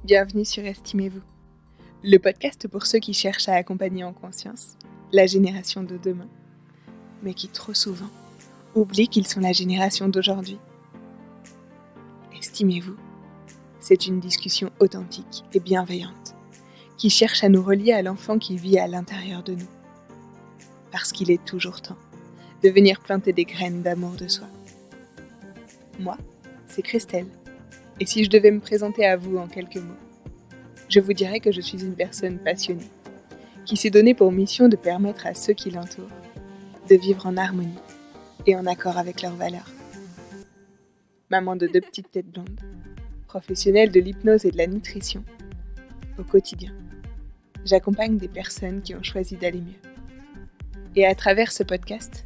Bienvenue sur Estimez-vous, le podcast pour ceux qui cherchent à accompagner en conscience la génération de demain, mais qui trop souvent oublient qu'ils sont la génération d'aujourd'hui. Estimez-vous, c'est une discussion authentique et bienveillante qui cherche à nous relier à l'enfant qui vit à l'intérieur de nous. Parce qu'il est toujours temps de venir planter des graines d'amour de soi. Moi, c'est Christelle. Et si je devais me présenter à vous en quelques mots, je vous dirais que je suis une personne passionnée, qui s'est donnée pour mission de permettre à ceux qui l'entourent de vivre en harmonie et en accord avec leurs valeurs. Maman de 2 petites têtes blondes, professionnelle de l'hypnose et de la nutrition, au quotidien, j'accompagne des personnes qui ont choisi d'aller mieux. Et à travers ce podcast,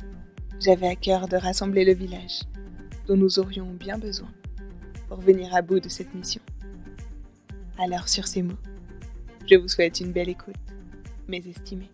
j'avais à cœur de rassembler le village, dont nous aurions bien besoin pour venir à bout de cette mission. Alors sur ces mots, je vous souhaite une belle écoute, mes estimés.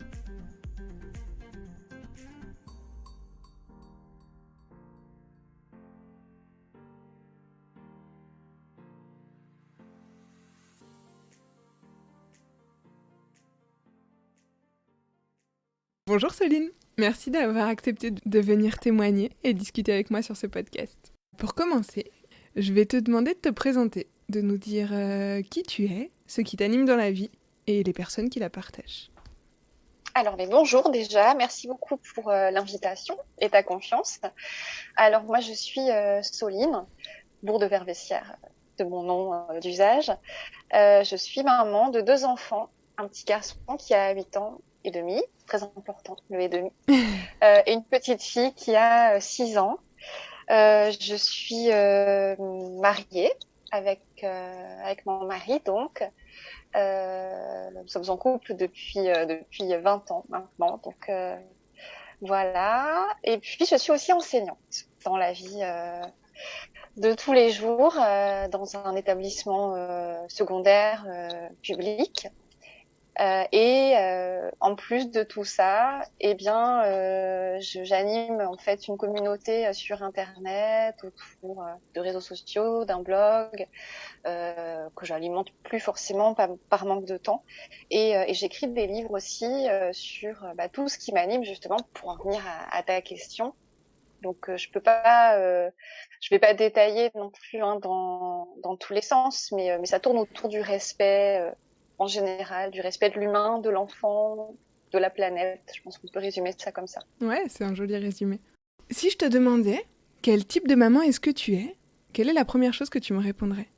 Bonjour Soline, merci d'avoir accepté de venir témoigner et discuter avec moi sur ce podcast. Pour commencer, je vais te demander de te présenter, de nous dire qui tu es, ce qui t'anime dans la vie et les personnes qui la partagent. Alors, bonjour déjà, merci beaucoup pour l'invitation et ta confiance. Alors, moi, je suis Soline, Bourde-Vervessière, de mon nom d'usage. Je suis maman de 2 enfants, un petit garçon qui a 8 ans et demi, très important, le et demi, et une petite fille qui a 6 ans. Je suis mariée avec mon mari, donc. Nous sommes en couple depuis 20 ans maintenant, donc voilà. Et puis je suis aussi enseignante dans la vie de tous les jours dans un établissement secondaire public. Et en plus de tout ça, eh bien, j'anime en fait une communauté sur Internet autour de réseaux sociaux, d'un blog que j'alimente plus forcément par manque de temps. Et j'écris des livres aussi sur tout ce qui m'anime justement pour en venir à ta question. Donc je vais pas détailler non plus dans tous les sens, mais ça tourne autour du respect en général, du respect de l'humain, de l'enfant, de la planète. Je pense qu'on peut résumer ça comme ça. Ouais, c'est un joli résumé. Si je te demandais quel type de maman est-ce que tu es, quelle est la première chose que tu me répondrais ?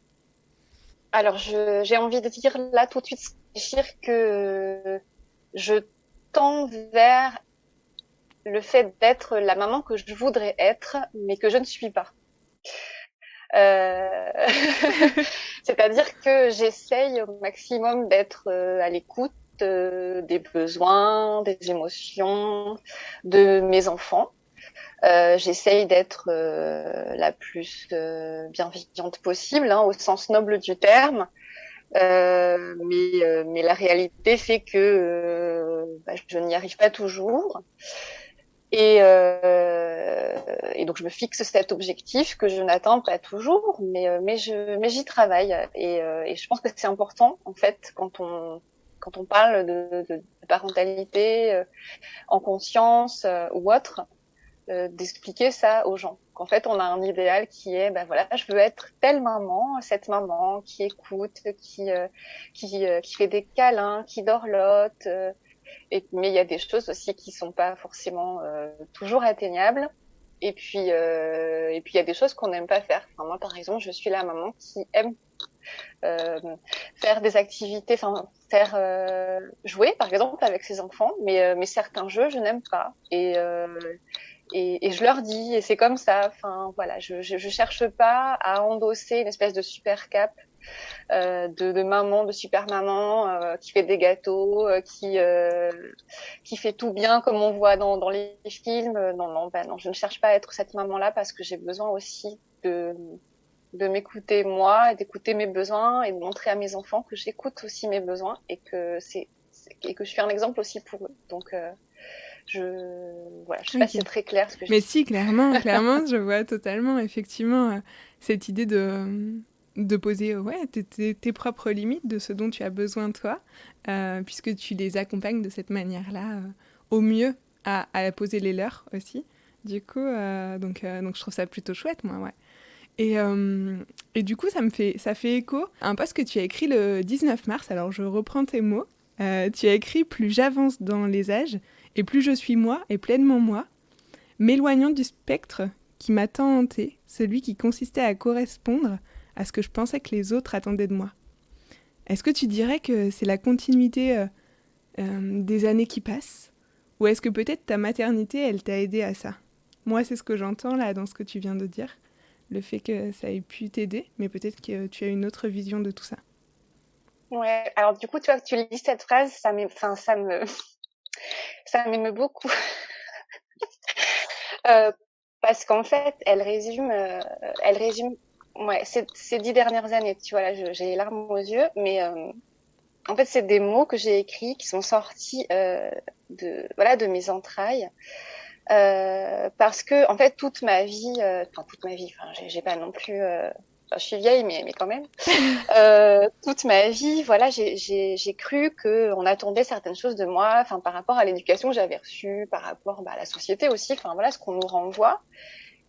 Alors j'ai envie de dire là tout de suite que je tends vers le fait d'être la maman que je voudrais être, mais que je ne suis pas. C'est-à-dire que j'essaye au maximum d'être à l'écoute des besoins, des émotions de mes enfants. J'essaye d'être la plus bienveillante possible, au sens noble du terme. Mais la réalité fait que je n'y arrive pas toujours. Et donc je me fixe cet objectif que je n'atteins pas toujours, mais j'y travaille. Et je pense que c'est important en fait quand on parle de parentalité en conscience ou autre, d'expliquer ça aux gens. Qu'en fait on a un idéal qui est voilà, je veux être telle maman, cette maman qui écoute, qui fait des câlins, qui dorlote. Mais il y a des choses aussi qui sont pas forcément toujours atteignables. Et puis il y a des choses qu'on n'aime pas faire. Enfin, moi, par exemple, je suis la maman qui aime faire des activités, faire jouer, par exemple, avec ses enfants. Mais certains jeux, je n'aime pas. Et je leur dis, et c'est comme ça. Enfin, voilà, je cherche pas à endosser une espèce de super cap de maman, de super maman qui fait des gâteaux, qui fait tout bien comme on voit dans les films. Non, je ne cherche pas à être cette maman-là parce que j'ai besoin aussi de m'écouter moi et d'écouter mes besoins et de montrer à mes enfants que j'écoute aussi mes besoins et que je suis un exemple aussi pour eux. Donc je sais pas si c'est très clair ce que je dis. Mais si, clairement, je vois totalement effectivement cette idée de poser tes propres limites, de ce dont tu as besoin toi, puisque tu les accompagnes de cette manière-là au mieux à poser les leurs aussi. Du coup, donc je trouve ça plutôt chouette, moi, ouais. Et du coup, ça fait écho à un post que tu as écrit le 19 mars. Alors, je reprends tes mots. Tu as écrit « Plus j'avance dans les âges, et plus je suis moi, et pleinement moi, m'éloignant du spectre qui m'a tant hanté, celui qui consistait à correspondre à ce que je pensais que les autres attendaient de moi. » Est-ce que tu dirais que c'est la continuité des années qui passent, ou est-ce que peut-être ta maternité, elle t'a aidé à ça? Moi, c'est ce que j'entends là dans ce que tu viens de dire. Le fait que ça ait pu t'aider, mais peut-être que tu as une autre vision de tout ça. Ouais, alors du coup, tu vois, que tu lis cette phrase, ça m'émeut beaucoup. Parce qu'en fait, elle résume, ouais, ces 10 dernières années. Tu vois, là, j'ai les larmes aux yeux, mais en fait, c'est des mots que j'ai écrits qui sont sortis de mes entrailles. Parce que en fait toute ma vie, enfin j'ai pas non plus, je suis vieille mais quand même, toute ma vie, voilà, j'ai cru que on attendait certaines choses de moi, enfin par rapport à l'éducation que j'avais reçue, par rapport à la société aussi, enfin voilà ce qu'on nous renvoie,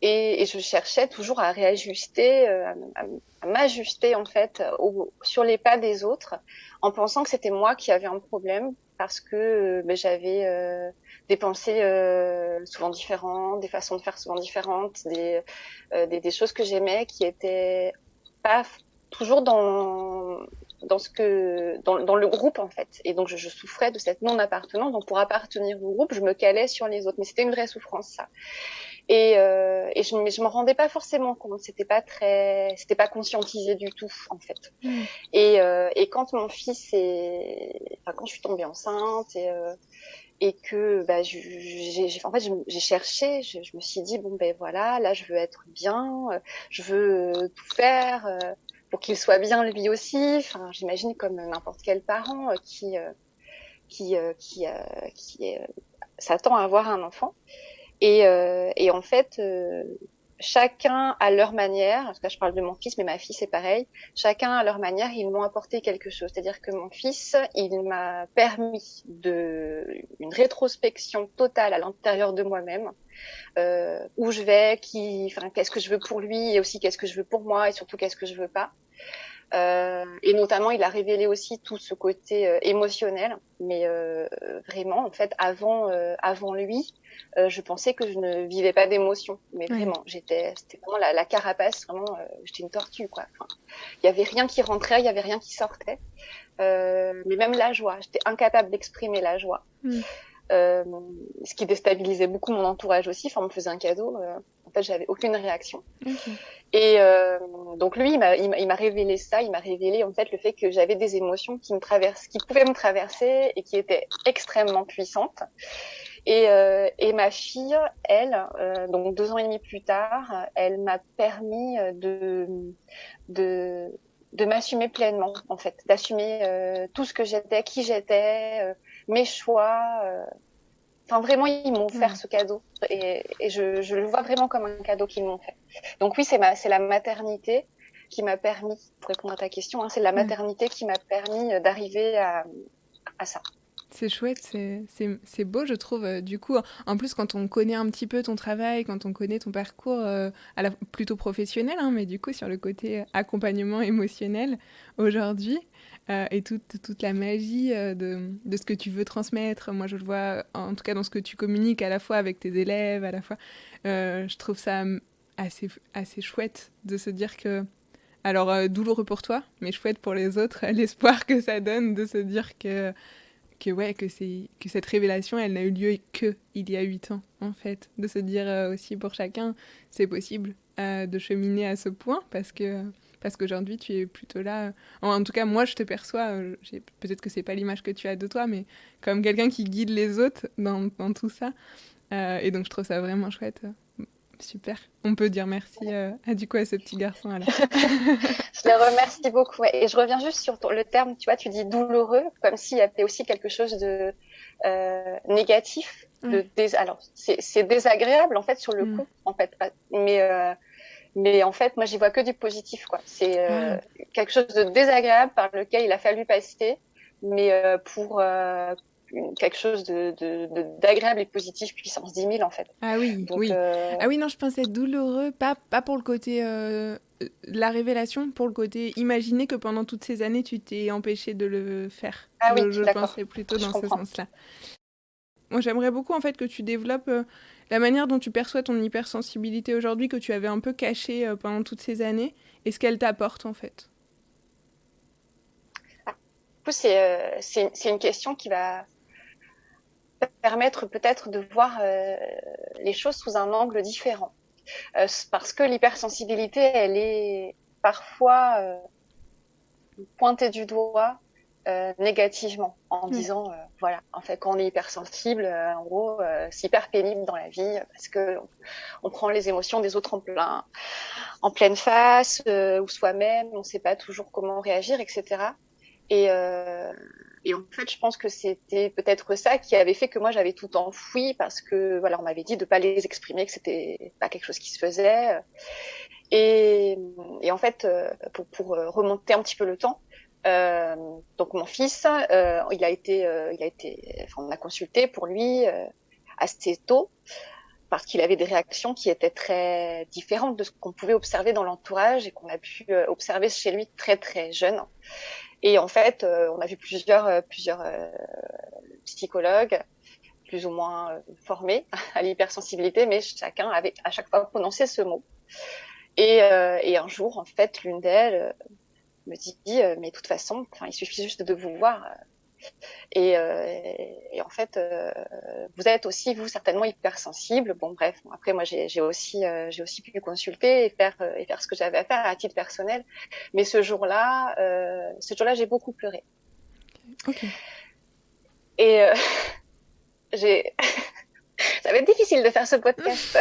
et je cherchais toujours à réajuster, à m'ajuster en fait sur les pas des autres, en pensant que c'était moi qui avais un problème parce que j'avais des pensées souvent différentes, des façons de faire souvent différentes, des choses que j'aimais qui étaient pas toujours dans le groupe en fait. Et donc je souffrais de cette non appartenance. Donc pour appartenir au groupe, je me calais sur les autres. Mais c'était une vraie souffrance ça. Et je m'en rendais pas forcément compte. C'était pas conscientisé du tout en fait. Et quand quand je suis tombée enceinte et que en fait j'ai cherché, je me suis dit bon ben voilà, là je veux être bien, je veux tout faire pour qu'il soit bien lui aussi. Enfin j'imagine comme n'importe quel parent qui s'attend à avoir un enfant. Et en fait, chacun à leur manière, parce que là je parle de mon fils, mais ma fille c'est pareil, chacun à leur manière, ils m'ont apporté quelque chose. C'est-à-dire que mon fils, il m'a permis une rétrospection totale à l'intérieur de moi-même, où je vais, qu'est-ce que je veux pour lui, et aussi qu'est-ce que je veux pour moi, et surtout qu'est-ce que je veux pas. Et notamment, il a révélé aussi tout ce côté émotionnel, mais vraiment, en fait, avant lui, je pensais que je ne vivais pas d'émotions, mais vraiment, c'était vraiment la carapace, vraiment, j'étais une tortue, quoi. Enfin, il y avait rien qui rentrait, il y avait rien qui sortait, mais même la joie, j'étais incapable d'exprimer la joie. Ce qui déstabilisait beaucoup mon entourage aussi. Enfin, on me faisait un cadeau, en fait, j'avais aucune réaction. Et donc lui, il m'a révélé ça. Il m'a révélé en fait le fait que j'avais des émotions qui pouvaient me traverser et qui étaient extrêmement puissantes. Et ma fille, elle, donc 2 ans et demi plus tard, elle m'a permis de m'assumer pleinement, en fait, d'assumer tout ce que j'étais, qui j'étais, mes choix. Enfin, vraiment, ils m'ont offert ce cadeau et je le vois vraiment comme un cadeau qu'ils m'ont fait. Donc oui, c'est la maternité qui m'a permis, pour répondre à ta question, hein, c'est la maternité qui m'a permis d'arriver à ça. C'est chouette, c'est beau, je trouve. Du coup, en plus, quand on connaît un petit peu ton travail, quand on connaît ton parcours plutôt professionnel, hein, mais du coup, sur le côté accompagnement émotionnel aujourd'hui, et toute la magie de ce que tu veux transmettre. Moi, je le vois, en tout cas, dans ce que tu communiques à la fois avec tes élèves, à la fois. Je trouve ça assez chouette de se dire que... Alors, douloureux pour toi, mais chouette pour les autres, l'espoir que ça donne de se dire que cette révélation, elle n'a eu lieu que il y a 8 ans, en fait. De se dire aussi pour chacun, c'est possible de cheminer à ce point, parce qu'aujourd'hui, tu es plutôt là. En tout cas, moi, je te perçois, peut-être que c'est pas l'image que tu as de toi, mais comme quelqu'un qui guide les autres dans tout ça. Et donc, je trouve ça vraiment chouette. Super. On peut dire merci du coup à ce petit garçon alors. Je le remercie beaucoup. Ouais. Et je reviens juste sur le terme, tu vois, tu dis douloureux, comme s'il y avait aussi quelque chose de négatif. Alors, c'est désagréable en fait sur le coup, en fait. Mais en fait, moi, j'y vois que du positif, quoi. C'est Ah, quelque chose de désagréable par lequel il a fallu passer, mais pour quelque chose d'agréable et positif puissance 10 000, en fait. ah oui, Donc, oui. Ah oui, non, je pensais douloureux, pas pour le côté la révélation, pour le côté imaginer que pendant toutes ces années, tu t'es empêché de le faire. ah oui, Je d'accord, pensais plutôt je dans ce comprends. sens-là. Moi, j'aimerais beaucoup en fait que tu développes la manière dont tu perçois ton hypersensibilité aujourd'hui, que tu avais un peu cachée pendant toutes ces années, et ce qu'elle t'apporte en fait. Ah, du coup, c'est une question qui va permettre peut-être de voir les choses sous un angle différent. Parce que l'hypersensibilité, elle est parfois pointée du doigt négativement en Ouais. disant voilà, en fait, quand on est hypersensible, en gros, c'est hyper pénible dans la vie parce que on prend les émotions des autres en pleine face ou soi-même, on ne sait pas toujours comment réagir, etc. Et, euh, et en fait, je pense que c'était peut-être ça qui avait fait que moi j'avais tout enfoui parce que voilà, on m'avait dit de pas les exprimer, que c'était pas quelque chose qui se faisait. Et, et en fait, pour remonter un petit peu le temps, euh, donc mon fils, enfin, on a consulté pour lui assez tôt parce qu'il avait des réactions qui étaient très différentes de ce qu'on pouvait observer dans l'entourage et qu'on a pu observer chez lui très très jeune. Et en fait, on a vu plusieurs psychologues plus ou moins formés à l'hypersensibilité, mais chacun avait à chaque fois prononcé ce mot. Et un jour, en fait, l'une d'elles me dit, mais de toute façon, enfin, il suffit juste de vous voir. Et en fait, vous êtes aussi, vous, certainement hypersensible. Bon, bref, bon, après, moi, j'ai aussi pu consulter et faire ce que j'avais à faire à titre personnel. Mais ce jour-là, j'ai beaucoup pleuré. Ok. Et j'ai, ça va être difficile de faire ce podcast.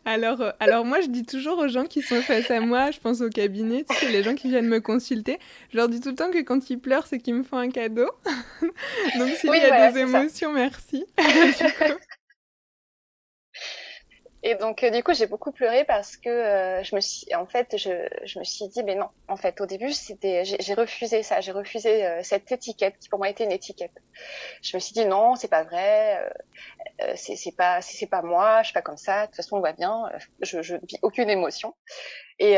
Alors moi, je dis toujours aux gens qui sont face à moi, je pense au cabinet, tu sais, les gens qui viennent me consulter, je leur dis tout le temps que quand ils pleurent, c'est qu'ils me font un cadeau. Donc s'il y Oui, a voilà, des c'est ça. émotions, merci. Du coup. Et donc, du coup, j'ai beaucoup pleuré parce que je me suis dit, mais non, en fait, au début, j'ai refusé ça, j'ai refusé cette étiquette qui pour moi était une étiquette. Je me suis dit, non, c'est pas vrai, c'est pas moi, je suis pas comme ça, de toute façon, on va bien, je vis aucune émotion. Et il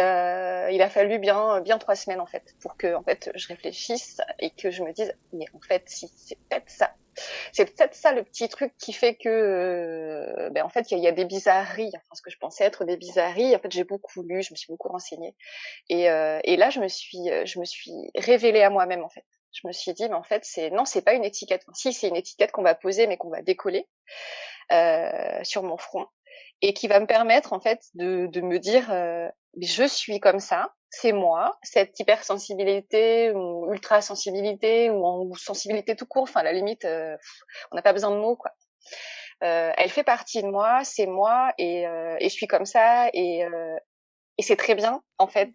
a fallu bien 3 semaines, en fait, pour que, en fait, je réfléchisse et que je me dise, mais en fait, si, c'est peut-être ça. C'est peut-être ça le petit truc qui fait que, en fait, il y a des bizarreries, enfin, ce que je pensais être des bizarreries. En fait, j'ai beaucoup lu, je me suis beaucoup renseignée, et là, je me suis révélée à moi-même, en fait. Je me suis dit, mais en fait, non, c'est pas une étiquette. Enfin, si, c'est une étiquette qu'on va poser, mais qu'on va décoller sur mon front, et qui va me permettre, en fait, de me dire, mais je suis comme ça. C'est moi, cette hypersensibilité ou ultra-sensibilité ou sensibilité tout court. Enfin, à la limite, on n'a pas besoin de mots, quoi. Elle fait partie de moi, c'est moi, et je suis comme ça, et c'est très bien, en fait.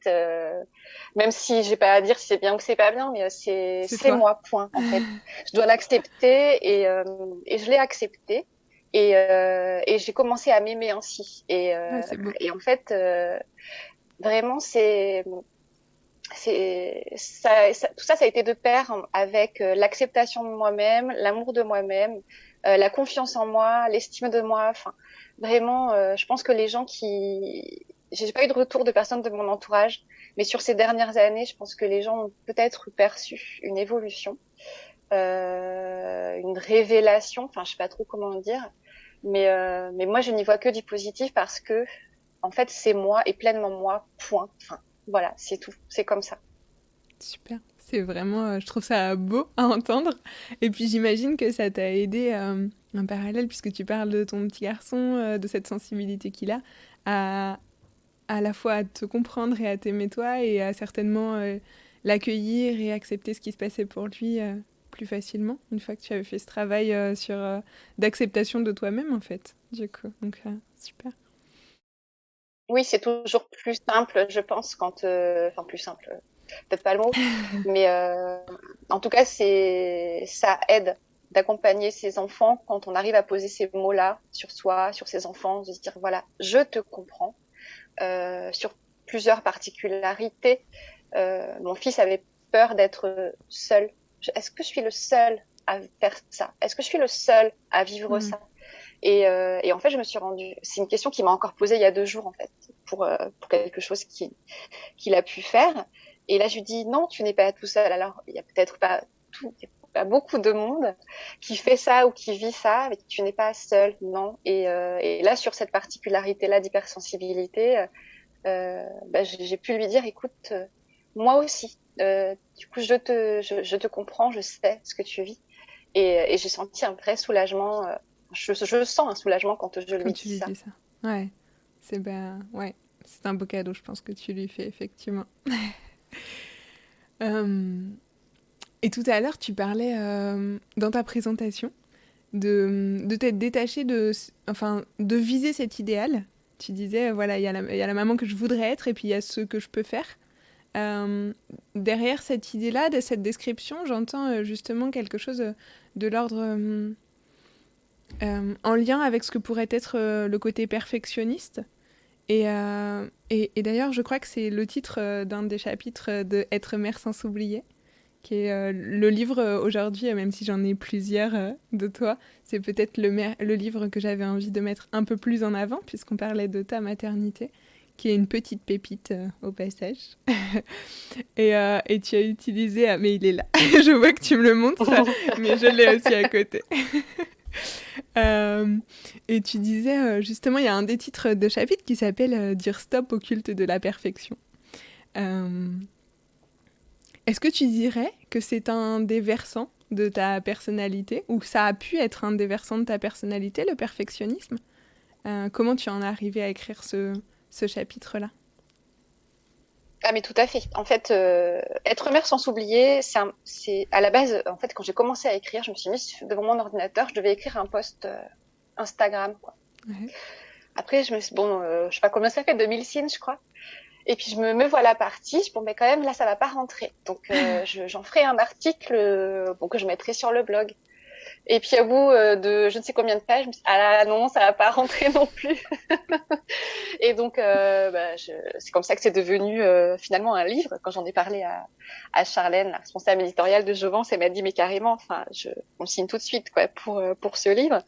Même si j'ai pas à dire si c'est bien ou c'est pas bien, mais C'est c'est toi. moi, point, en fait. Je dois l'accepter, et je l'ai accepté. Et j'ai commencé à m'aimer ainsi. Ah, c'est beau. Et en fait, vraiment, tout ça, ça a été de pair avec l'acceptation de moi-même, l'amour de moi-même, la confiance en moi, l'estime de moi. Enfin, vraiment, je pense que les gens j'ai pas eu de retour de personnes de mon entourage, mais sur ces dernières années, je pense que les gens ont peut-être perçu une évolution, une révélation. Enfin, je sais pas trop comment dire, mais moi, je n'y vois que du positif parce que, en fait, c'est moi et pleinement moi. Point. Enfin, voilà, c'est tout. C'est comme ça. Super. C'est vraiment, je trouve ça beau à entendre. Et puis j'imagine que ça t'a aidé, en parallèle, puisque tu parles de ton petit garçon, de cette sensibilité qu'il a, à, à la fois à te comprendre et à t'aimer toi, et à certainement l'accueillir et accepter ce qui se passait pour lui plus facilement, une fois que tu avais fait ce travail d'acceptation de toi-même, en fait, du coup. Donc, super. Oui, c'est toujours plus simple, je pense, enfin plus simple, peut-être pas le mot, mais en tout cas, ça aide d'accompagner ses enfants quand on arrive à poser ces mots-là sur soi, sur ses enfants, de se dire voilà, je te comprends, sur plusieurs particularités. Mon fils avait peur d'être seul. Est-ce que je suis le seul à faire ça? Est-ce que je suis le seul à vivre ça? Et en fait, je me suis rendue. C'est une question qui m'a encore posée il y a 2 jours en fait, pour quelque chose qu'il a pu faire. Et là, je lui dis non, tu n'es pas tout seul. Alors, il y a peut-être pas beaucoup de monde qui fait ça ou qui vit ça, mais tu n'es pas seul, non. Et là, sur cette particularité-là d'hypersensibilité, j'ai pu lui dire, écoute, moi aussi. Du coup, je te comprends, je sais ce que tu vis. Et j'ai senti un vrai soulagement. Je sens un soulagement quand je lui dis ça. Dis ça. Ouais. C'est un beau cadeau, je pense, que tu lui fais, effectivement. Et tout à l'heure, tu parlais, dans ta présentation, de t'être détaché de viser cet idéal. Tu disais, voilà, il y a la maman que je voudrais être et puis il y a ce que je peux faire. Derrière cette idée-là, de cette description, j'entends justement quelque chose de l'ordre en lien avec ce que pourrait être le côté perfectionniste. Et d'ailleurs, je crois que c'est le titre d'un des chapitres de Être mère sans s'oublier, qui est le livre aujourd'hui, même si j'en ai plusieurs de toi, c'est peut-être le livre que j'avais envie de mettre un peu plus en avant, puisqu'on parlait de ta maternité, qui est une petite pépite au passage. Et tu as utilisé... mais il est là, je vois que tu me le montres, mais je l'ai aussi à côté. Et tu disais, justement, il y a un des titres de chapitre qui s'appelle Dire stop au culte de la perfection. Est-ce que tu dirais que c'est un des versants de ta personnalité, ou ça a pu être un des versants de ta personnalité, le perfectionnisme? Comment tu en es arrivée à écrire ce chapitre-là? Ah mais tout à fait. En fait, être mère sans s'oublier, c'est à la base. En fait, quand j'ai commencé à écrire, je me suis mise devant mon ordinateur, je devais écrire un post Instagram, quoi. Ouais. Après, je me suis je sais pas combien ça fait, 2000 signes, je crois. Et puis je me voilà partie. Bon, mais quand même là, ça va pas rentrer. Donc j'en ferai un article que je mettrai sur le blog. Et puis au bout de je ne sais combien de pages, je me suis dit, ah là non, ça va pas rentrer non plus. Et donc c'est comme ça que c'est devenu finalement un livre. Quand j'en ai parlé à Charlène, la responsable éditoriale de Jouvence, elle m'a dit mais carrément, on le signe tout de suite quoi pour ce livre.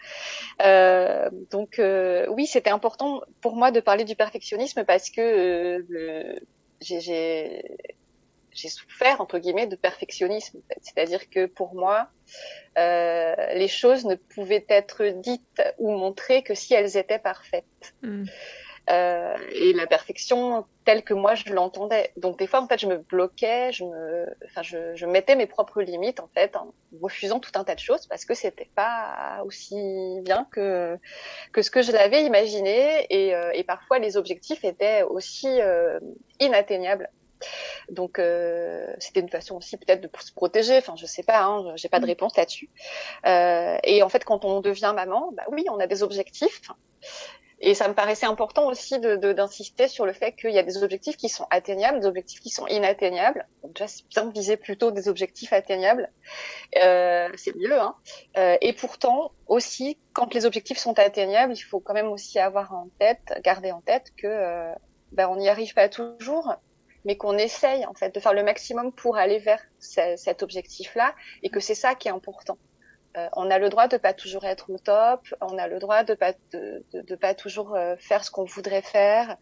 Oui, c'était important pour moi de parler du perfectionnisme parce que j'ai souffert entre guillemets de perfectionnisme. En fait. C'est-à-dire que pour moi, les choses ne pouvaient être dites ou montrées que si elles étaient parfaites. Et la perfection telle que moi je l'entendais. Donc des fois en fait je me bloquais, je mettais mes propres limites en fait en refusant tout un tas de choses parce que c'était pas aussi bien que ce que je l'avais imaginé et parfois les objectifs étaient aussi inatteignables. Donc c'était une façon aussi peut-être de se protéger. Enfin je sais pas, j'ai pas de réponse là-dessus. Et en fait quand on devient maman, bah oui on a des objectifs. Et ça me paraissait important aussi d'insister sur le fait qu'il y a des objectifs qui sont atteignables, des objectifs qui sont inatteignables. Donc déjà, c'est bien de viser plutôt des objectifs atteignables. C'est mieux, hein. Et pourtant, aussi, quand les objectifs sont atteignables, il faut quand même aussi garder en tête que on n'y arrive pas toujours, mais qu'on essaye en fait de faire le maximum pour aller vers cet objectif-là, et que c'est ça qui est important. On a le droit de pas toujours être au top, on a le droit de pas toujours faire ce qu'on voudrait faire,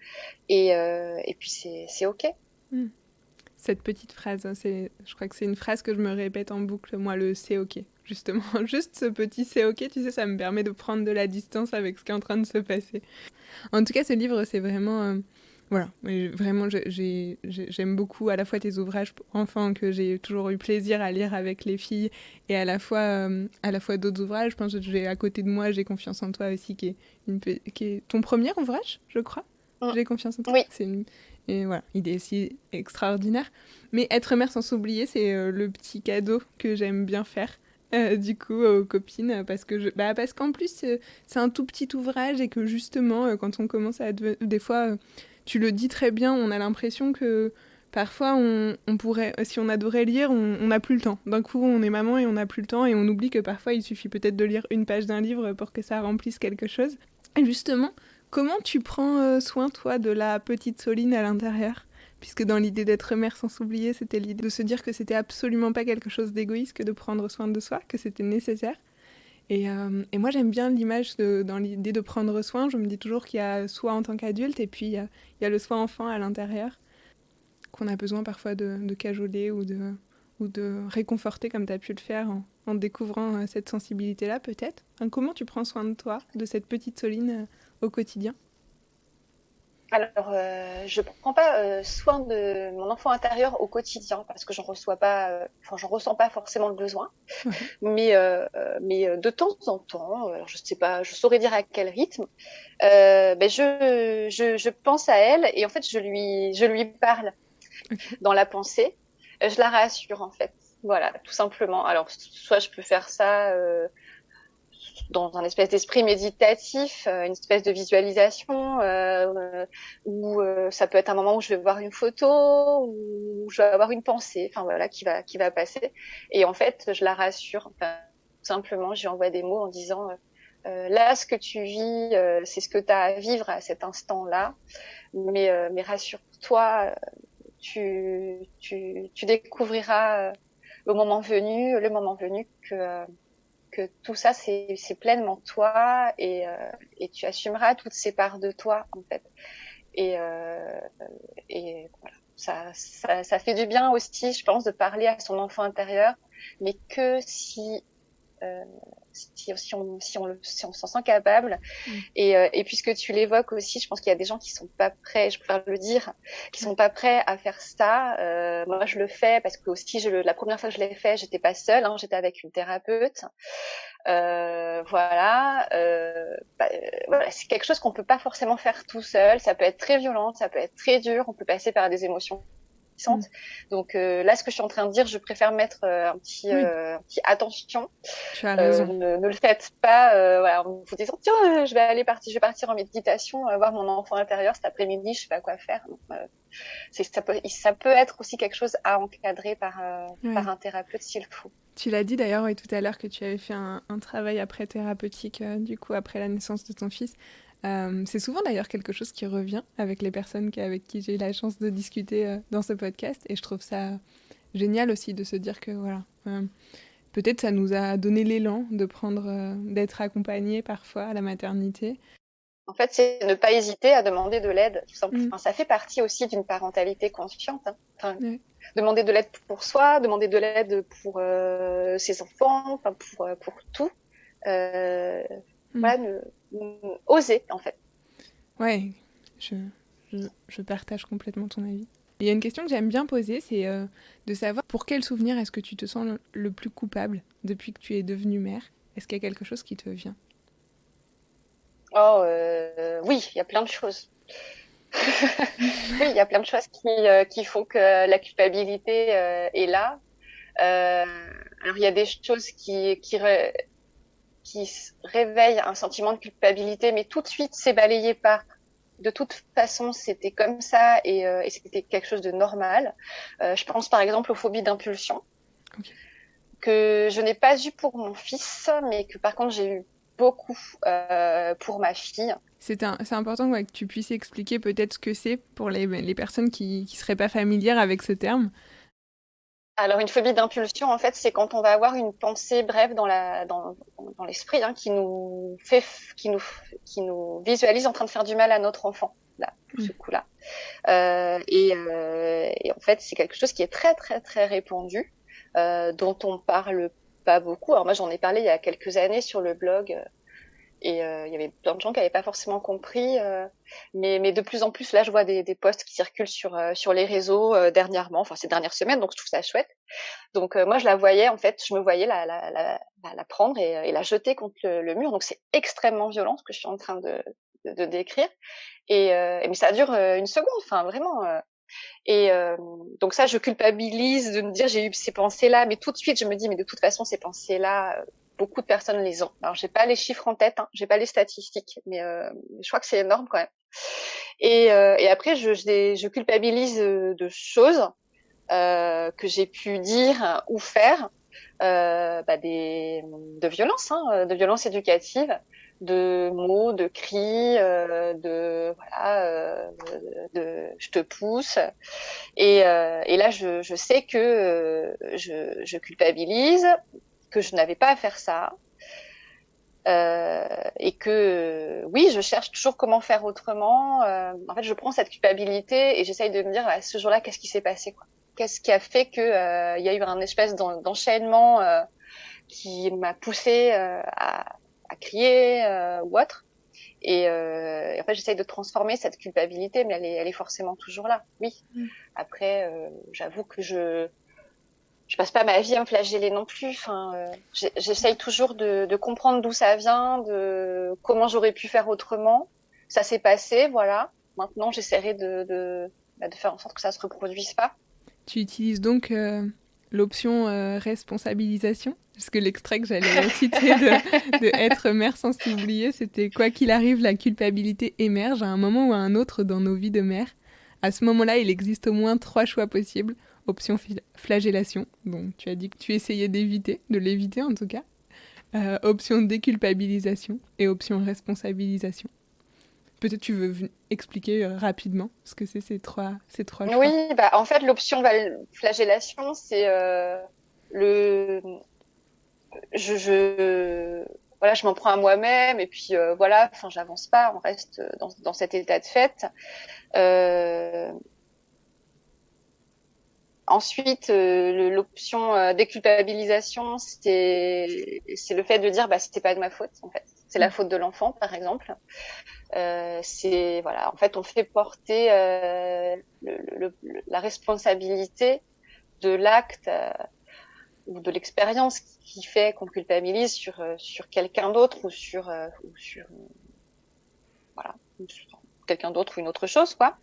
et puis c'est ok. Cette petite phrase, je crois que c'est une phrase que je me répète en boucle, moi, le c'est ok. Justement, juste ce petit c'est ok, tu sais, ça me permet de prendre de la distance avec ce qui est en train de se passer. En tout cas, ce livre, c'est vraiment... Voilà, vraiment, j'aime beaucoup à la fois tes ouvrages enfants que j'ai toujours eu plaisir à lire avec les filles et à la fois d'autres ouvrages. Je pense que j'ai à côté de moi, J'ai confiance en toi aussi, qui est ton premier ouvrage, je crois. J'ai confiance en toi. Oui. Et voilà, il est aussi extraordinaire. Mais Être mère sans s'oublier, c'est le petit cadeau que j'aime bien faire. Du coup aux copines parce qu'en plus c'est un tout petit ouvrage et que justement quand on commence à des fois tu le dis très bien, on a l'impression que parfois on pourrait, si on adorait lire, on n'a plus le temps. D'un coup on est maman et on n'a plus le temps et on oublie que parfois il suffit peut-être de lire une page d'un livre pour que ça remplisse quelque chose. Et justement, Comment tu prends soin, toi, de la petite Soline à l'intérieur? Puisque dans l'idée d'être mère sans s'oublier, c'était l'idée de se dire que c'était absolument pas quelque chose d'égoïste que de prendre soin de soi, que c'était nécessaire. Et moi, j'aime bien l'image dans l'idée de prendre soin. Je me dis toujours qu'il y a soi en tant qu'adulte et puis il y a le soi enfant à l'intérieur, qu'on a besoin parfois de cajoler ou de réconforter comme tu as pu le faire en découvrant cette sensibilité-là peut-être. Enfin, comment tu prends soin de toi, de cette petite Soline au quotidien? Alors, je prends pas soin de mon enfant intérieur au quotidien parce que j'en ressens pas forcément le besoin. Ouais. Mais de temps en temps, alors je sais pas, je saurais dire à quel rythme, je pense à elle et en fait je lui parle Ok. dans la pensée. Je la rassure en fait. Voilà, tout simplement. Alors, soit je peux faire ça dans un espèce d'esprit méditatif, une espèce de visualisation, ou ça peut être un moment où je vais voir une photo, où je vais avoir une pensée, enfin voilà, qui va passer. Et en fait, je la rassure. Enfin, tout simplement, je lui envoie des mots en disant là, ce que tu vis, c'est ce que tu as à vivre à cet instant-là, mais rassure-toi, tu découvriras le moment venu que tout ça, c'est pleinement toi et tu assumeras toutes ces parts de toi, en fait. Et, euh, et voilà. Ça fait du bien aussi, je pense, de parler à son enfant intérieur, mais que euh, si on s'en sent capable. Mm. Et puisque tu l'évoques aussi, je pense qu'il y a des gens qui sont pas prêts, je préfère le dire, qui sont Ouais. pas prêts à faire ça. Moi, je le fais parce que aussi, la première fois que je l'ai fait, j'étais pas seule, hein, j'étais avec une thérapeute. Voilà, c'est quelque chose qu'on peut pas forcément faire tout seul. Ça peut être très violent, ça peut être très dur. On peut passer par des émotions Mm. puissantes. Donc là, ce que je suis en train de dire, je préfère mettre Oui, un petit attention. tu as raison. Ne le faites pas voilà, en vous disant tiens, je vais partir en méditation, voir mon enfant intérieur cet après-midi, je sais pas quoi faire. Donc, ça peut être aussi quelque chose à encadrer par Ouais. un thérapeute s'il faut. Tu l'as dit d'ailleurs ouais, tout à l'heure que tu avais fait un travail après thérapeutique, du coup, après la naissance de ton fils. C'est souvent d'ailleurs quelque chose qui revient avec les personnes avec qui j'ai eu la chance de discuter dans ce podcast. Et je trouve ça génial aussi de se dire que voilà, peut-être ça nous a donné l'élan de prendre, d'être accompagné parfois à la maternité. En fait, c'est ne pas hésiter à demander de l'aide. Tout simplement. Mm. Enfin, ça fait partie aussi d'une parentalité consciente. Hein. Enfin, Ouais. demander de l'aide pour soi, demander de l'aide pour ses enfants, enfin, pour tout. Euh, Mm. voilà, oser en fait. Ouais, je, je partage complètement ton avis. Il y a une question que j'aime bien poser, c'est de savoir pour quel souvenir est-ce que tu te sens le plus coupable depuis que tu es devenue mère? Est-ce qu'il y a quelque chose qui te vient? Oui, il y a plein de choses. Oui, il y a plein de choses qui font que la culpabilité est là. Euh, alors, il y a des choses qui réveillent un sentiment de culpabilité, mais tout de suite, c'est balayé par de toute façon, c'était comme ça et c'était quelque chose de normal. Je pense par exemple aux phobies d'impulsion Ok. que je n'ai pas eu pour mon fils, mais que par contre j'ai eu beaucoup pour ma fille. C'est important ouais, que tu puisses expliquer peut-être ce que c'est pour les personnes qui ne seraient pas familières avec ce terme. Alors une phobie d'impulsion, en fait, c'est quand on va avoir une pensée brève dans l'esprit hein, qui nous visualise en train de faire du mal à notre enfant. Là, pour Mm. ce coup-là. Et en fait, c'est quelque chose qui est très, très, très répandu, dont on parle pas beaucoup. Alors moi, j'en ai parlé il y a quelques années sur le blog, il y avait plein de gens qui n'avaient pas forcément compris. Mais de plus en plus, là, je vois des posts qui circulent sur les réseaux dernièrement, enfin ces dernières semaines, donc je trouve ça chouette. Donc moi, je la voyais, en fait, je me voyais la prendre et la jeter contre le mur. Donc c'est extrêmement violent ce que je suis en train de décrire. Mais ça dure une seconde, enfin vraiment. Et donc ça, je culpabilise de me dire j'ai eu ces pensées-là, mais tout de suite je me dis mais de toute façon ces pensées-là, beaucoup de personnes les ont. Alors j'ai pas les chiffres en tête, hein, j'ai pas les statistiques, mais je crois que c'est énorme quand même. Et après je culpabilise de choses que j'ai pu dire ou faire, de violence éducative. de mots, de cris, de voilà, de je te pousse. Et là, je sais que je culpabilise, que je n'avais pas à faire ça. Et que oui, je cherche toujours comment faire autrement. En fait, je prends cette culpabilité et j'essaye de me dire, ce jour-là, qu'est-ce qui s'est passé, quoi? Qu'est-ce qui a fait que il y a eu un espèce d'enchaînement qui m'a poussée à crier ou autre. Et en fait, j'essaye de transformer cette culpabilité, mais elle est forcément toujours là. Oui. Après, j'avoue que je passe pas ma vie à me flageller non plus. Enfin, j'essaye toujours de comprendre d'où ça vient, de comment j'aurais pu faire autrement. Ça s'est passé, voilà. Maintenant, j'essaierai de faire en sorte que ça se reproduise pas. Tu utilises donc l'option responsabilisation, parce que l'extrait que j'allais citer de Être mère sans s'oublier, c'était quoi qu'il arrive, la culpabilité émerge à un moment ou à un autre dans nos vies de mère. À ce moment-là, il existe au moins 3 choix possibles. Option flagellation, dont tu as dit que tu essayais d'éviter, de l'éviter en tout cas. Option déculpabilisation et option responsabilisation. Peut-être tu veux expliquer rapidement ce que c'est ces trois choix. Oui, bah en fait, l'option flagellation, c'est le voilà, je m'en prends à moi-même et puis voilà, enfin, j'avance pas, on reste dans cet état de fait. Ensuite, l'option déculpabilisation, c'est le fait de dire, bah, c'était pas de ma faute, en fait. C'est la faute de l'enfant, par exemple. C'est, voilà, en fait, on fait porter la responsabilité de l'acte ou de l'expérience qui fait qu'on culpabilise sur quelqu'un d'autre ou sur voilà, quelqu'un d'autre ou une autre chose, quoi.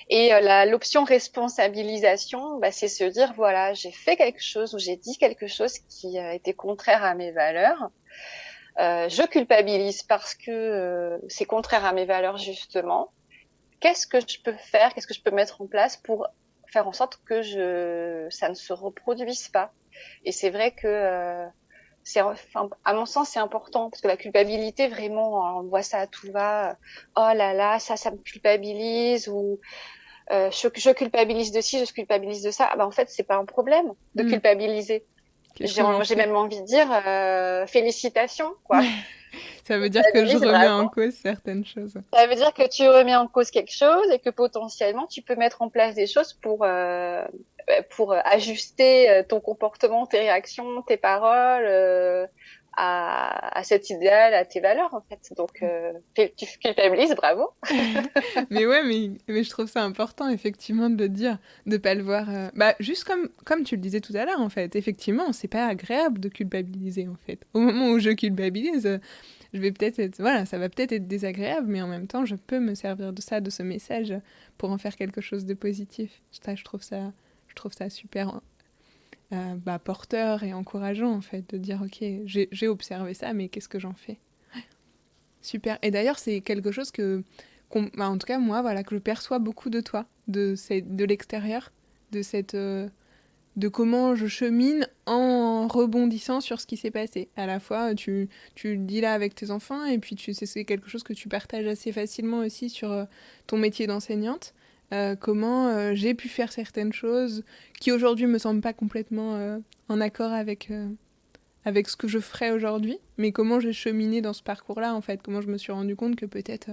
Et l'option responsabilisation, bah, c'est se dire, voilà, j'ai fait quelque chose ou j'ai dit quelque chose qui était contraire à mes valeurs. Je culpabilise parce que c'est contraire à mes valeurs, justement. Qu'est-ce que je peux faire? Qu'est-ce que je peux mettre en place pour faire en sorte que ça ne se reproduise pas? Et c'est vrai que enfin, à mon sens, c'est important parce que la culpabilité, vraiment, on voit ça à tout va. Oh là là, ça me culpabilise ou je culpabilise de ci, je culpabilise de ça. Ah bah, en fait, c'est pas un problème de culpabiliser. J'ai même envie de dire félicitations, quoi. Ça veut dire que je remets en cause certaines choses. Ça veut dire que tu remets en cause quelque chose et que potentiellement tu peux mettre en place des choses pour ajuster ton comportement, tes réactions, tes paroles à cet idéal, à tes valeurs, en fait. Donc, tu culpabilises, bravo. Mais ouais, mais je trouve ça important, effectivement, de le dire, de pas le voir... Bah, juste comme tu le disais tout à l'heure, en fait. Effectivement, c'est pas agréable de culpabiliser, en fait. Au moment où je culpabilise, je vais peut-être être... Voilà, ça va peut-être être désagréable, mais en même temps, je peux me servir de ça, de ce message, pour en faire quelque chose de positif. Ça, je trouve ça super... porteur et encourageant, en fait, de dire, ok, j'ai observé ça, mais qu'est-ce que j'en fais? Super. Et d'ailleurs, c'est quelque chose en tout cas, moi, voilà, que je perçois beaucoup de toi, de l'extérieur, de comment je chemine en rebondissant sur ce qui s'est passé. À la fois, tu le dis là avec tes enfants, et puis c'est quelque chose que tu partages assez facilement aussi sur ton métier d'enseignante. Comment j'ai pu faire certaines choses qui aujourd'hui me semblent pas complètement en accord avec ce que je ferais aujourd'hui, mais comment j'ai cheminé dans ce parcours-là, en fait, comment je me suis rendu compte que peut-être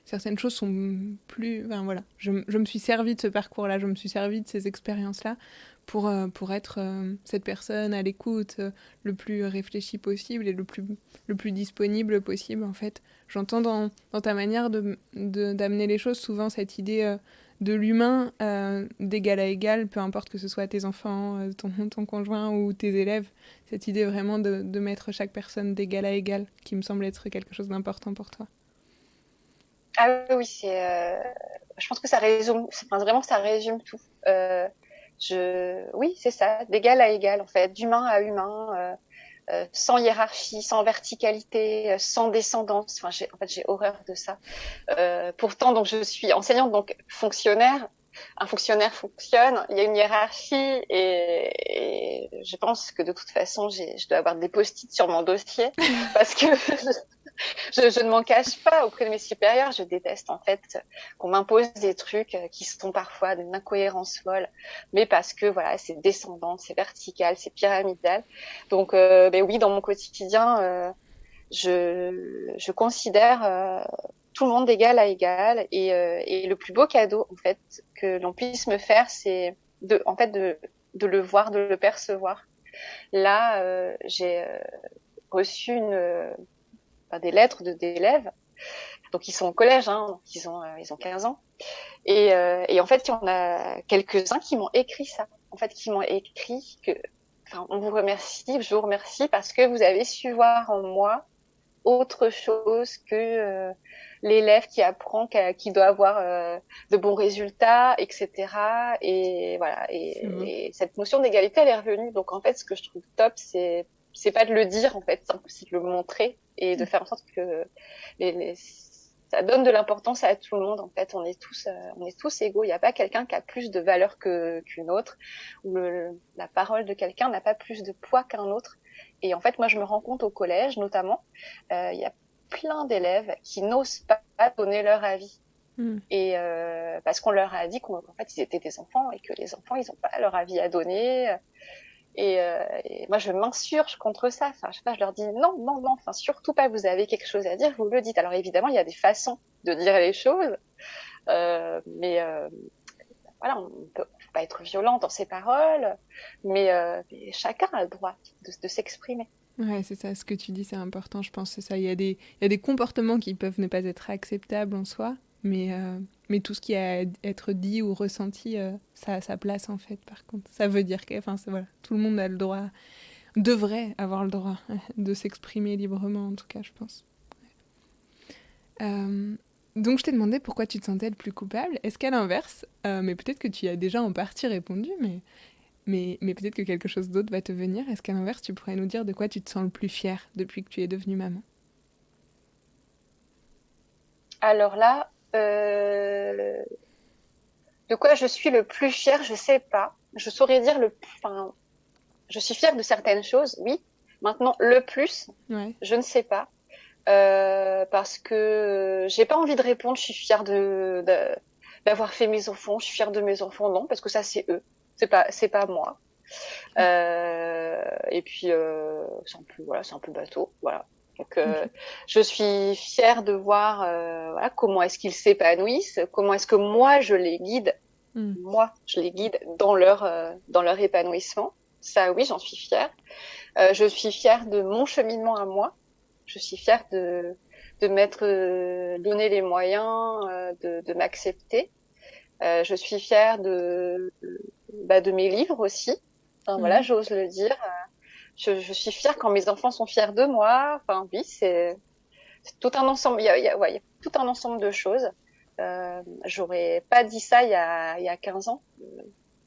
certaines choses sont plus... Enfin, voilà, je me suis servi de ce parcours-là, je me suis servi de ces expériences-là pour être cette personne à l'écoute le plus réfléchie possible et le plus disponible possible, en fait. J'entends dans ta manière d'amener les choses souvent cette idée de l'humain d'égal à égal, peu importe que ce soit tes enfants, ton conjoint ou tes élèves, cette idée vraiment de mettre chaque personne d'égal à égal, qui me semble être quelque chose d'important pour toi. Ah oui, je pense que ça résume, enfin, vraiment, ça résume tout. Oui, c'est ça, d'égal à égal, en fait, d'humain à humain, sans hiérarchie, sans verticalité, sans descendance. Enfin, en fait, j'ai horreur de ça. Pourtant, donc, je suis enseignante, donc fonctionnaire. Un fonctionnaire fonctionne, il y a une hiérarchie et je pense que de toute façon, je dois avoir des post-it sur mon dossier parce que Je ne m'en cache pas auprès de mes supérieurs. Je déteste en fait qu'on m'impose des trucs qui sont parfois d'une incohérence folle, mais parce que voilà, c'est descendant, c'est vertical, c'est pyramidal. Donc, ben oui, dans mon quotidien, je considère tout le monde d'égal à égal, et le plus beau cadeau en fait que l'on puisse me faire, c'est de le voir, de le percevoir. Là, j'ai reçu des lettres d'élèves, donc ils sont au collège, hein, donc ils ont 15 ans, et en fait il y en a quelques-uns qui m'ont écrit ça, en fait qui m'ont écrit que, enfin, on vous remercie, je vous remercie parce que vous avez su voir en moi autre chose que l'élève qui apprend qu'il doit avoir de bons résultats, etc. Et voilà. C'est beau. Et cette notion d'égalité, elle est revenue. Donc en fait, ce que je trouve top, c'est pas de le dire en fait, c'est de le montrer et de faire en sorte que ça donne de l'importance à tout le monde. En fait, on est tous égaux. Il n'y a pas quelqu'un qui a plus de valeur qu'une autre, ou la parole de quelqu'un n'a pas plus de poids qu'un autre. Et en fait, moi, je me rends compte au collège, notamment, il y a plein d'élèves qui n'osent pas donner leur avis. Et parce qu'on leur a dit qu'en fait, ils étaient des enfants et que les enfants, ils n'ont pas leur avis à donner. Et moi, je m'insurge contre ça. Enfin, je sais pas, je leur dis non, non, non. Enfin, surtout pas. Vous avez quelque chose à dire, vous le dites. Alors évidemment, il y a des façons de dire les choses, mais voilà, on peut pas être violent dans ses paroles, mais chacun a le droit de s'exprimer. Ouais, c'est ça, ce que tu dis, c'est important, je pense, c'est ça. Il y a des comportements qui peuvent ne pas être acceptables en soi, mais tout ce qui a à être dit ou ressenti, ça a sa place, en fait, par contre. Ça veut dire que, enfin, voilà, tout le monde a le droit, devrait avoir le droit de s'exprimer librement, en tout cas, je pense. Euh, donc, je t'ai demandé pourquoi tu te sentais le plus coupable. Est-ce qu'à l'inverse, mais peut-être que tu y as déjà en partie répondu, mais peut-être que quelque chose d'autre va te venir. Est-ce qu'à l'inverse, tu pourrais nous dire de quoi tu te sens le plus fière depuis que tu es devenue maman? Alors là, de quoi je suis le plus fière, je sais pas. Je saurais dire enfin, je suis fière de certaines choses, oui. Maintenant, le plus, Ouais. je ne sais pas. Parce que j'ai pas envie de répondre, je suis fière d'avoir fait mes enfants, je suis fière de mes enfants, non, parce que ça, c'est eux. C'est pas moi. Et puis, c'est un peu bateau, voilà. Donc, je suis fière de voir voilà, comment est-ce qu'ils s'épanouissent, comment est-ce que moi je les guide, moi je les guide dans leur épanouissement. Ça, oui, j'en suis fière. Je suis fière de mon cheminement à moi. Je suis fière de m'être donné les moyens de m'accepter. Je suis fière de mes livres aussi. Enfin, voilà, j'ose le dire. Je suis fière quand mes enfants sont fiers de moi. Enfin, oui, c'est tout un ensemble. Ouais, il y a tout un ensemble de choses. J'aurais pas dit ça il y a 15 ans,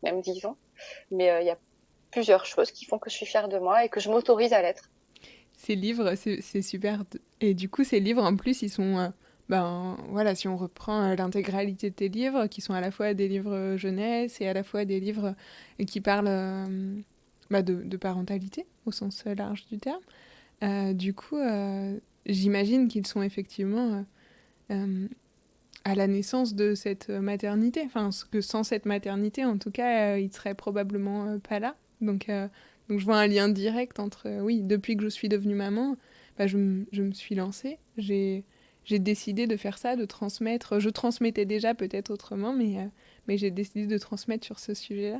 même 10 ans. Mais il y a plusieurs choses qui font que je suis fière de moi et que je m'autorise à l'être. Ces livres, c'est super. Et du coup, ces livres, en plus, ils sont... ben voilà, si on reprend l'intégralité de tes livres, qui sont à la fois des livres jeunesse et à la fois des livres qui parlent de parentalité, au sens large du terme. Du coup, j'imagine qu'ils sont effectivement à la naissance de cette maternité. Enfin, que sans cette maternité, en tout cas, ils seraient probablement pas là. Donc je vois un lien direct entre, oui, depuis que je suis devenue maman, bah, je me suis lancée. J'ai décidé de faire ça, de transmettre. Je transmettais déjà peut-être autrement, mais j'ai décidé de transmettre sur ce sujet-là.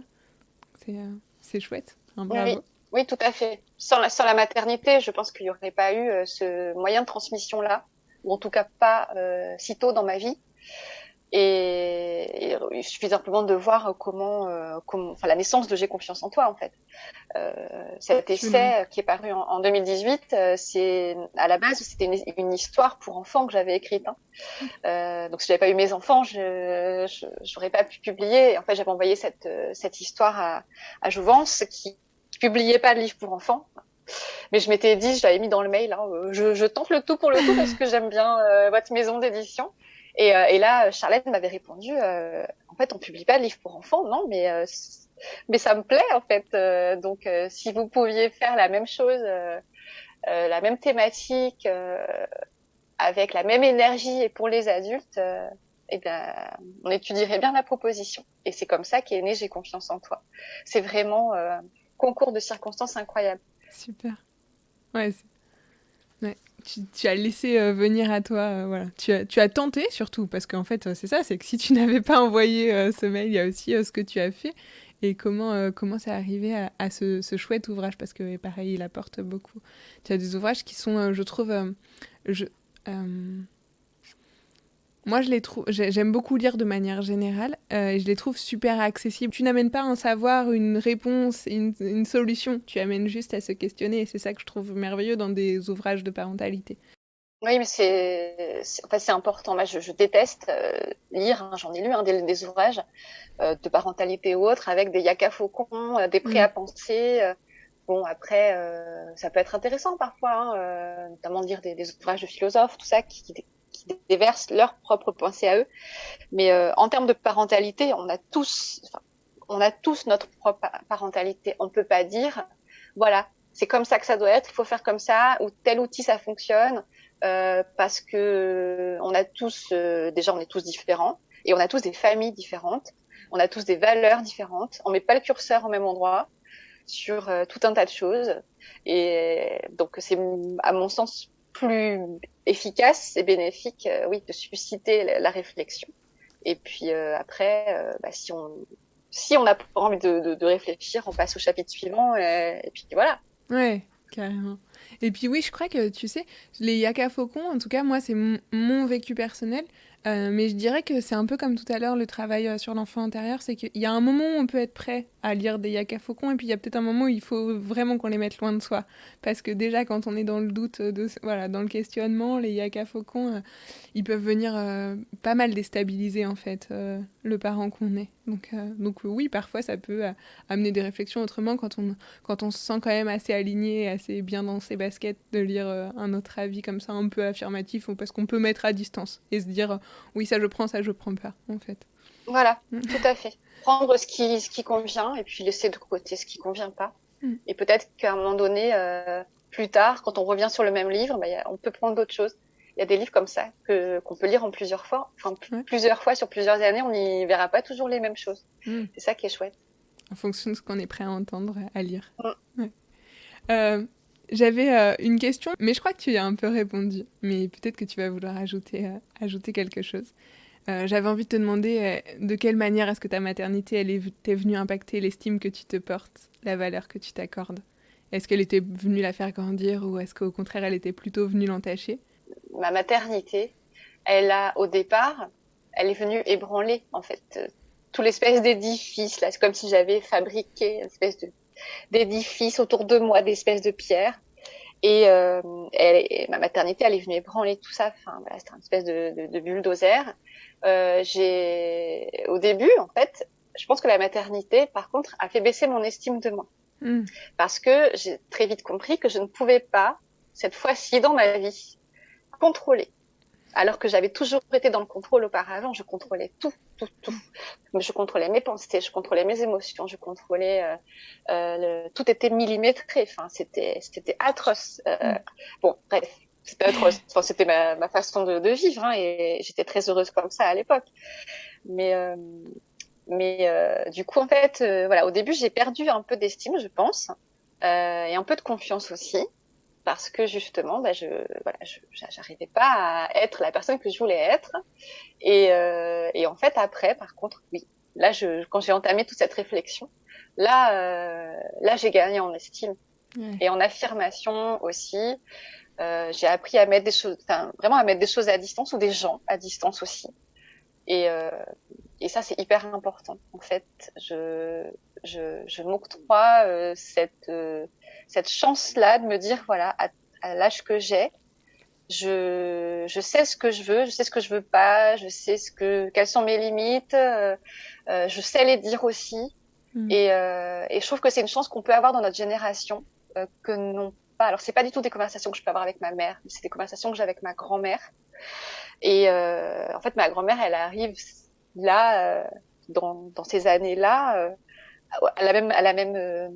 C'est chouette. Hein, Oui, bravo. oui, tout à fait. Sans la maternité, je pense qu'il n'y aurait pas eu ce moyen de transmission-là, ou en tout cas pas si tôt dans ma vie. Et il suffit simplement de voir enfin, la naissance de J'ai confiance en toi, en fait. Cet Absolument. essai qui est paru en 2018, c'est à la base c'était une histoire pour enfants que j'avais écrite. Hein. Donc si j'avais pas eu mes enfants, j'aurais pas pu publier. En fait, j'avais envoyé cette histoire à Jouvence qui publiait pas de livre pour enfants. Mais je m'étais dit, je l'avais mis dans le mail, hein, je tente le tout pour le tout parce que j'aime bien votre maison d'édition. Et là, Charlène m'avait répondu, en fait, on publie pas de livres pour enfants, non, mais ça me plaît en fait. Donc, si vous pouviez faire la même chose, la même thématique, avec la même énergie et pour les adultes, eh ben, on étudierait bien la proposition. Et c'est comme ça qu'est né J'ai confiance en toi. C'est vraiment concours de circonstances incroyables. Super. Ouais, ouais. Tu as laissé venir à toi, voilà. Tu as tenté surtout, parce qu'en fait, c'est ça, c'est que si tu n'avais pas envoyé ce mail, il y a aussi ce que tu as fait et comment c'est arrivé à ce chouette ouvrage, parce que pareil, il apporte beaucoup. Tu as des ouvrages qui sont, je trouve, je, euh, moi, j'aime beaucoup lire de manière générale et je les trouve super accessibles. Tu n'amènes pas un savoir, une réponse, une solution. Tu amènes juste à se questionner et c'est ça que je trouve merveilleux dans des ouvrages de parentalité. Oui, mais enfin, c'est important. Moi, je déteste lire, hein, j'en ai lu des ouvrages de parentalité ou autres avec des yaka faucons, des prêts Mm. à penser. Bon, après, ça peut être intéressant parfois, hein, notamment de lire des ouvrages de philosophes, tout ça, qui déversent leurs propres pensées à eux. Mais en termes de parentalité, on a tous notre propre parentalité. On peut pas dire, voilà, c'est comme ça que ça doit être, il faut faire comme ça, ou tel outil ça fonctionne, parce que on a tous, déjà on est tous différents, et on a tous des familles différentes, on a tous des valeurs différentes, on met pas le curseur au même endroit sur tout un tas de choses, et donc c'est à mon sens plus efficace et bénéfique, oui, de susciter la réflexion. Et puis après, si on n'a pas envie de réfléchir, on passe au chapitre suivant et puis voilà. Ouais, carrément. Et puis oui, je crois que, tu sais, les yaka faucons, en tout cas, moi, c'est mon vécu personnel. Mais je dirais que c'est un peu comme tout à l'heure, le travail sur l'enfant intérieur, c'est qu'il y a un moment où on peut être prêt à lire des yaka faucons, et puis il y a peut-être un moment où il faut vraiment qu'on les mette loin de soi. Parce que déjà, quand on est dans le doute, voilà, dans le questionnement, les yaka faucons, ils peuvent venir pas mal déstabiliser, en fait, le parent qu'on est. Donc oui, parfois, ça peut amener des réflexions autrement quand on se sent quand même assez aligné, assez bien dans ses baskets, de lire un autre avis comme ça, un peu affirmatif, ou parce qu'on peut mettre à distance et se dire oui, ça je prends pas, en fait. Voilà, tout à fait. Prendre ce qui convient et puis laisser de côté ce qui convient pas. Mm. Et peut-être qu'à un moment donné, plus tard, quand on revient sur le même livre, on peut prendre d'autres choses. Il y a des livres comme ça qu'on peut lire en plusieurs fois, enfin Ouais. plusieurs fois sur plusieurs années, on n'y verra pas toujours les mêmes choses. Mm. C'est ça qui est chouette. En fonction de ce qu'on est prêt à entendre, à lire. Mm. Ouais. J'avais une question, mais je crois que tu y as un peu répondu. Mais peut-être que tu vas vouloir ajouter quelque chose. J'avais envie de te demander de quelle manière est-ce que ta maternité t'est venue impacter l'estime que tu te portes, la valeur que tu t'accordes. Est-ce qu'elle était venue la faire grandir ou est-ce qu'au contraire elle était plutôt venue l'entacher? Ma maternité, au départ, elle est venue ébranler, en fait, tout l'espèce d'édifice, là. C'est comme si j'avais fabriqué une espèce d'édifice autour de moi, d'espèces de pierres. Et ma maternité, elle est venue ébranler tout ça. Enfin, voilà, c'était une espèce de bulldozer. Au début, en fait, je pense que la maternité, par contre, a fait baisser mon estime de moi. Mm. Parce que j'ai très vite compris que je ne pouvais pas, cette fois-ci dans ma vie, contrôler. Alors que j'avais toujours été dans le contrôle auparavant, je contrôlais tout, tout, tout. Je contrôlais mes pensées, je contrôlais mes émotions, je contrôlais tout était millimétré. Enfin, c'était atroce. Bon, bref, c'était atroce. Enfin, c'était ma façon de vivre, hein, et j'étais très heureuse comme ça à l'époque. Mais du coup, en fait, voilà, au début, j'ai perdu un peu d'estime, je pense, et un peu de confiance aussi parce que justement, j'arrivais pas à être la personne que je voulais être. Et en fait, après, par contre, oui, là, quand j'ai entamé toute cette réflexion, là, j'ai gagné en estime Ouais. et en affirmation aussi. J'ai appris à mettre des choses, enfin, vraiment à mettre des choses à distance ou des gens à distance aussi. Et, euh, et ça, c'est hyper important. En fait, je m'octroie cette chance-là de me dire, voilà, à l'âge que j'ai, je sais ce que je veux, je sais ce que je veux pas, je sais quelles sont mes limites, je sais les dire aussi. Mm. Et je trouve que c'est une chance qu'on peut avoir dans notre génération, que non pas. Alors, c'est pas du tout des conversations que je peux avoir avec ma mère, mais c'est des conversations que j'ai avec ma grand-mère. Et en fait, ma grand-mère, elle arrive là, dans ces années-là, à la même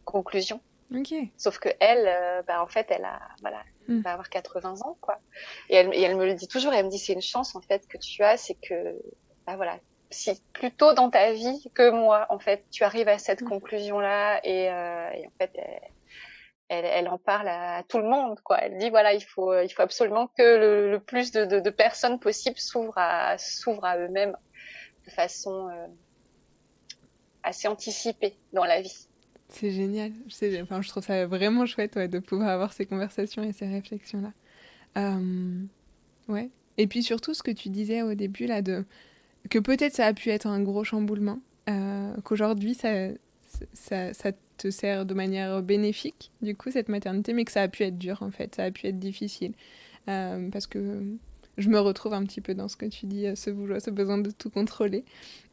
conclusion. Ok. Sauf que elle, en fait, voilà, Mm. elle va avoir 80 ans, quoi. Et elle me le dit toujours, elle me dit, c'est une chance, en fait, que tu as, c'est que, bah voilà, si plus tôt dans ta vie que moi, en fait, tu arrives à cette conclusion-là et en fait, elle en parle à tout le monde, quoi. Elle dit, voilà, il faut absolument que le plus de personnes possibles s'ouvrent à eux-mêmes de façon assez anticipée dans la vie. C'est génial. Enfin, je trouve ça vraiment chouette de pouvoir avoir ces conversations et ces réflexions-là. Ouais. Et puis surtout, ce que tu disais au début, là, que peut-être ça a pu être un gros chamboulement, qu'aujourd'hui, ça te sert de manière bénéfique, du coup, cette maternité, mais que ça a pu être dur, en fait. Ça a pu être difficile. Parce que je me retrouve un petit peu dans ce que tu dis, ce besoin de tout contrôler.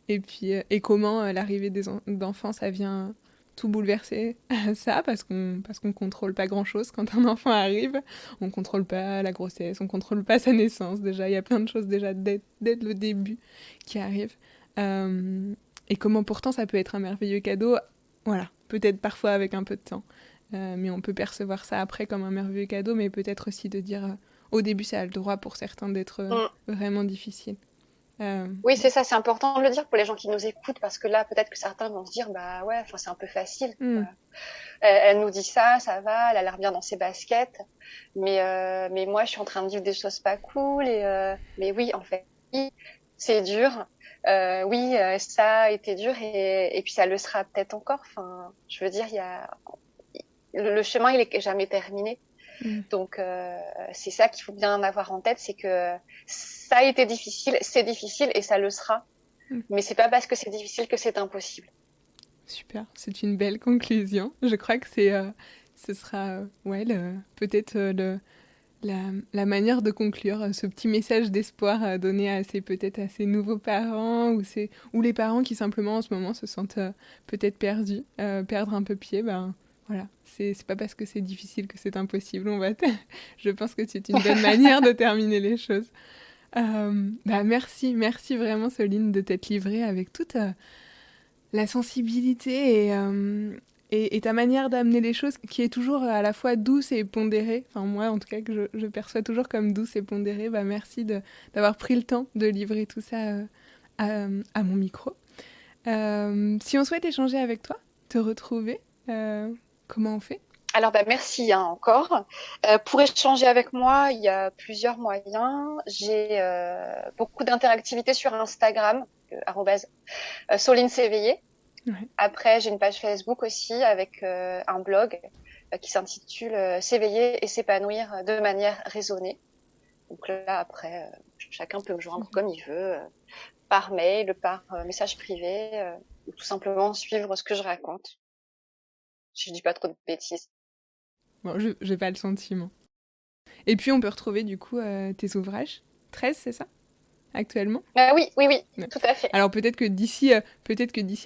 Et puis, et comment l'arrivée d'enfants, ça vient tout bouleverser ça, parce qu'on contrôle pas grand-chose quand un enfant arrive. On contrôle pas la grossesse, on contrôle pas sa naissance. Déjà, il y a plein de choses déjà dès le début qui arrivent. Et comment pourtant ça peut être un merveilleux cadeau, voilà, peut-être parfois avec un peu de temps. Mais on peut percevoir ça après comme un merveilleux cadeau, mais peut-être aussi de dire au début ça a le droit pour certains d'être vraiment difficile. Oui, c'est ça, c'est important de le dire pour les gens qui nous écoutent, parce que là, peut-être que certains vont se dire, bah ouais, enfin, c'est un peu facile. Elle nous dit ça, ça va, elle a l'air bien dans ses baskets, mais moi, je suis en train de vivre des choses pas cool, mais oui, en fait, oui, c'est dur. Oui, ça a été dur et puis ça le sera peut-être encore. Enfin, je veux dire, le chemin, il est jamais terminé. Donc c'est ça qu'il faut bien avoir en tête, c'est que ça a été difficile, c'est difficile et ça le sera. Mais c'est pas parce que c'est difficile que c'est impossible. Super, c'est une belle conclusion. Je crois que ce sera peut-être la manière de conclure ce petit message d'espoir donné peut-être à ces nouveaux parents ou les parents qui simplement en ce moment se sentent peut-être perdus, perdre un peu pied. Ben voilà, c'est pas parce que c'est difficile que c'est impossible. Je pense que c'est une bonne manière de terminer les choses. Merci vraiment Soline de t'être livrée avec toute la sensibilité et ta manière d'amener les choses qui est toujours à la fois douce et pondérée. Enfin moi en tout cas que je perçois toujours comme douce et pondérée. Merci d'avoir pris le temps de livrer tout ça à mon micro. Si on souhaite échanger avec toi, te retrouver, comment on fait ? Alors merci encore. Pour échanger avec moi, il y a plusieurs moyens. J'ai beaucoup d'interactivité sur Instagram, Soline s'éveiller. Ouais. Après, j'ai une page Facebook aussi avec un blog qui s'intitule S'éveiller et s'épanouir de manière raisonnée. Donc là, après, chacun peut me joindre comme il veut, par mail, par message privé, ou tout simplement suivre ce que je raconte. Si je dis pas trop de bêtises. Bon, je n'ai pas le sentiment. Et puis, on peut retrouver du coup tes ouvrages. 13, c'est ça ? Actuellement ? Oui, tout à fait. Alors peut-être que d'ici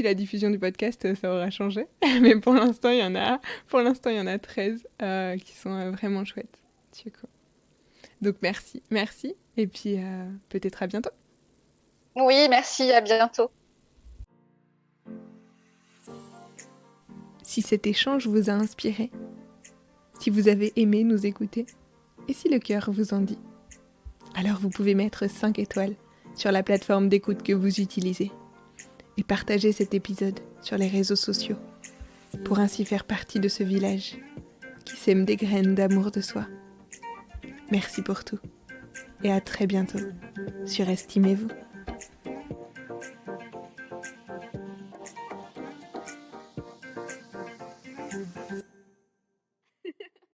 la diffusion du podcast, ça aura changé. Mais pour l'instant, il y en a 13 qui sont vraiment chouettes. Du coup. Donc merci. Et puis peut-être à bientôt. Oui, merci, à bientôt. Si cet échange vous a inspiré, si vous avez aimé nous écouter, et si le cœur vous en dit, alors vous pouvez mettre 5 étoiles sur la plateforme d'écoute que vous utilisez et partager cet épisode sur les réseaux sociaux pour ainsi faire partie de ce village qui sème des graines d'amour de soi. Merci pour tout et à très bientôt sur Estimez-vous.